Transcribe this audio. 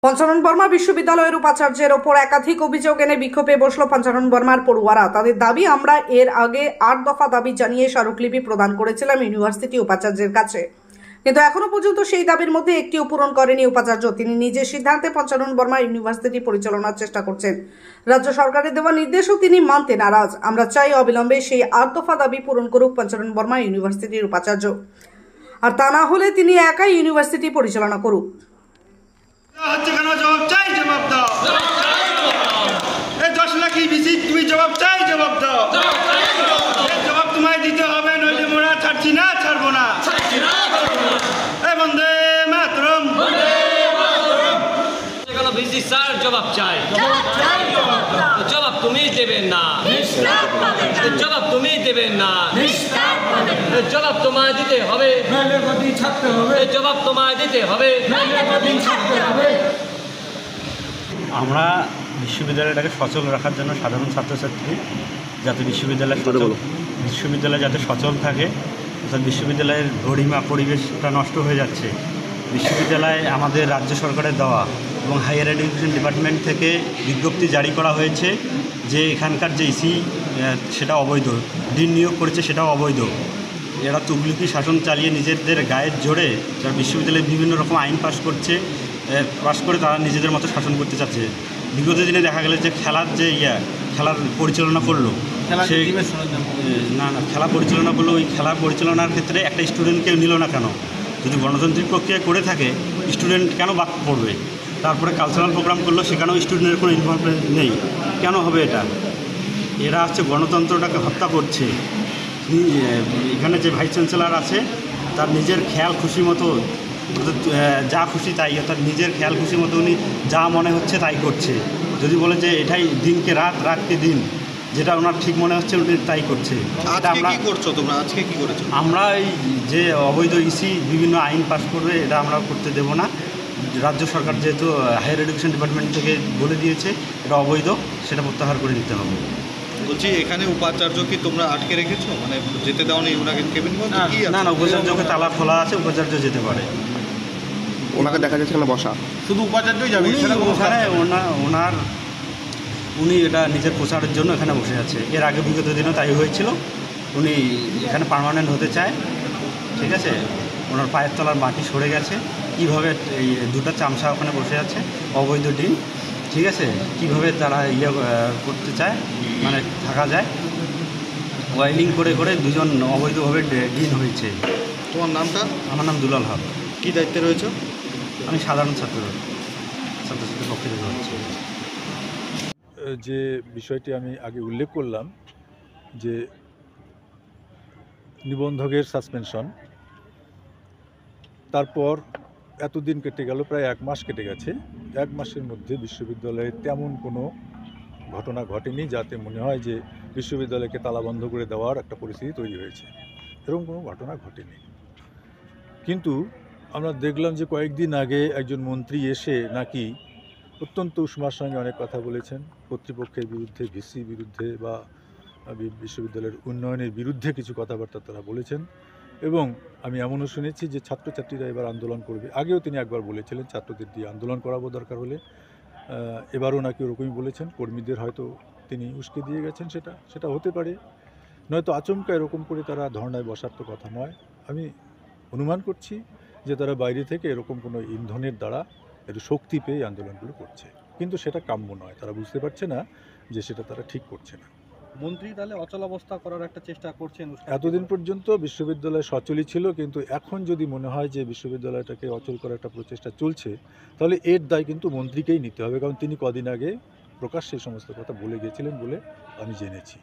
পঞ্চানন বর্মা বিশ্ববিদ্যালয়ের উপাচার্যের ওপর একাধিক অভিযোগ এনে বিক্ষোভে বসল পঞ্চানন বর্মার পড়ুয়ারা। তাদের দাবি, আমরা এর আগে 8 দফা দাবি জানিয়ে স্মারকলিপি প্রদান করেছিলাম ইউনিভার্সিটি উপাচার্যের কাছে, কিন্তু এখনো পর্যন্ত সেই দাবির মধ্যে একটিও পূরণ করেনি উপাচার্য। তিনি নিজের সিদ্ধান্তে পঞ্চানন বর্মা ইউনিভার্সিটি পরিচালনার চেষ্টা করছেন। রাজ্য সরকারের দেওয়া নির্দেশও তিনি মানতে নারাজ। আমরা চাই অবিলম্বে সেই 8 দফা দাবি পূরণ করুক পঞ্চানন বর্মা ইউনিভার্সিটির উপাচার্য, আর তা না হলে তিনি একাই ইউনিভার্সিটি পরিচালনা করুক। জবাব চাই, জবাব দাও। এই 10 লাখি বিসি তুমি জবাব চাই, জবাব দাও। এই জবাব তোমায় দিতে হবে, নইলে মোরা ছাড়ছি না, ছাড়বো না। এই বন্দে মাতরম, বিসি স্যার জবাব চাই, জবাব তুমি দেবেন না, জবাব তুমি দেবেন না, জবাব তোমায় দিতে হবে, জবাব তোমায় দিতে হবে। আমরা বিশ্ববিদ্যালয়টাকে সচল রাখার জন্য সাধারণ ছাত্রছাত্রী যাতে বিশ্ববিদ্যালয় যাতে সচল থাকে, অর্থাৎ বিশ্ববিদ্যালয়ের গরিমা পরিবেশটা নষ্ট হয়ে যাচ্ছে। বিশ্ববিদ্যালয়ে আমাদের রাজ্য সরকারের দেওয়া এবং হায়ার এডুকেশন ডিপার্টমেন্ট থেকে বিজ্ঞপ্তি জারি করা হয়েছে যে এখানকার যে ইসি সেটা অবৈধ, ডিন নিয়োগ করেছে সেটাও অবৈধ। এরা তুগলকি শাসন চালিয়ে নিজেদের গায়ের জোরে যারা বিশ্ববিদ্যালয়ে বিভিন্ন রকম আইন পাশ করে তারা নিজেদের মতো শাসন করতে চাচ্ছে। বিগত দিনে দেখা গেল যে খেলার পরিচালনা করলো, সেই খেলা পরিচালনা করলো, ওই খেলা পরিচালনার ক্ষেত্রে একটা স্টুডেন্টকেও নিল না কেন? যদি গণতান্ত্রিক প্রক্রিয়া করে থাকে স্টুডেন্ট কেন বাদ পড়বে? তারপরে কালচারাল প্রোগ্রাম করলো, সেখানেও স্টুডেন্টের কোনো ইনভলভমেন্ট নেই। কেন হবে এটা? এরা হচ্ছে গণতন্ত্রটাকে হত্যা করছে। এখানে যে ভাইস চ্যান্সেলর আছে তার নিজের খেয়াল খুশি মতো যা খুশি তাই, অর্থাৎ নিজের খেয়াল খুশি মতো উনি যা মনে হচ্ছে তাই করছে। যদি বলে যে এটাই দিনকে রাত, রাতকে দিন, যেটা ওনার ঠিক মনে হচ্ছে উনি তাই করছে। আমরা এই যে অবৈধ ইসি বিভিন্ন আইন পাস করবে এটা আমরা করতে দেব না। রাজ্য সরকার যেহেতু হায়ার এডুকেশন ডিপার্টমেন্ট থেকে বলে দিয়েছে এটা অবৈধ, সেটা প্রত্যাহার করে নিতে হবে। বলছি, এখানে উপাচার্য কি তোমরা আটকে রেখেছো, মানে যেতে দাও নি ওনাকে? না, উপাচার্যকে তালা খোলা আছে, উপাচার্য যেতে পারে। ওনাকে দেখা যাচ্ছে না বসা, শুধু উপাচার্যই যাবে? ওখানে উনি এটা নিজের প্রচারের জন্য এখানে বসে আছে। এর আগে বিগত দিনও তাই হয়েছিল। উনি এখানে পার্মানেন্ট হতে চায়, ঠিক আছে। ওনার পায়ের তলার মাটি সরে গেছে। কীভাবে এই দুটো চামচা ওখানে বসে আছে অবৈধ ডিন, ঠিক আছে, কীভাবে তারা করতে চায়, মানে থাকা যায়। ওয়াইলিং করে করে দুজন অবৈধভাবে ডিন হয়েছে। তোমার নামটা? আমার নাম দুলাল হক। কী দায়িত্বে রয়েছে? আমি সাধারণ ছাত্রছাত্রীর পক্ষে থেকে হচ্ছে। যে বিষয়টি আমি আগে উল্লেখ করলাম যে নিবন্ধকের সাসপেনশন, তারপর এতদিন কেটে গেল, প্রায় 1 মাস কেটে গেছে। 1 মাসের মধ্যে বিশ্ববিদ্যালয়ে তেমন কোনো ঘটনা ঘটেনি যাতে মনে হয় যে বিশ্ববিদ্যালয়কে তালাবন্ধ করে দেওয়ার একটা পরিস্থিতি তৈরি হয়েছে। এরকম কোনো ঘটনা ঘটেনি। কিন্তু আমরা দেখলাম যে কয়েকদিন আগে একজন মন্ত্রী এসে নাকি অত্যন্ত উষ্মার সঙ্গে অনেক কথা বলেছেন, কর্তৃপক্ষের বিরুদ্ধে, ভিসি বিরুদ্ধে বা বিশ্ববিদ্যালয়ের উন্নয়নের বিরুদ্ধে কিছু কথাবার্তা তারা বলেছেন। এবং আমি এমনও শুনেছি যে ছাত্রছাত্রীরা এবার আন্দোলন করবে। আগেও তিনি একবার বলেছিলেন ছাত্রদের দিয়ে আন্দোলন করাবো দরকার হলে। এবারও নাকি ওরকমই বলেছেন। কর্মীদের হয়তো তিনি উস্কে দিয়ে গেছেন, সেটা হতে পারে। নয়তো আচমকা এরকম করে তারা ধর্নায় বসার তো কথা নয়। আমি অনুমান করছি যে তারা বাইরে থেকে এরকম কোনো ইন্ধনের দ্বারা একটু শক্তি পেয়ে আন্দোলনগুলো করছে, কিন্তু সেটা কাম্য নয়। তারা বুঝতে পারছে না যে সেটা তারা ঠিক করছে না। মন্ত্রী তাহলে অচলাবস্থা করার একটা চেষ্টা করছেন। এতদিন পর্যন্ত বিশ্ববিদ্যালয় সচলই ছিল, কিন্তু এখন যদি মনে হয় যে বিশ্ববিদ্যালয়টাকে অচল করার একটা প্রচেষ্টা চলছে, তাহলে এর দায় কিন্তু মন্ত্রীকেই নিতে হবে, কারণ তিনি কদিন আগে প্রকাশ্যে এই সমস্ত কথা বলে গিয়েছিলেন বলে আমি জেনেছি।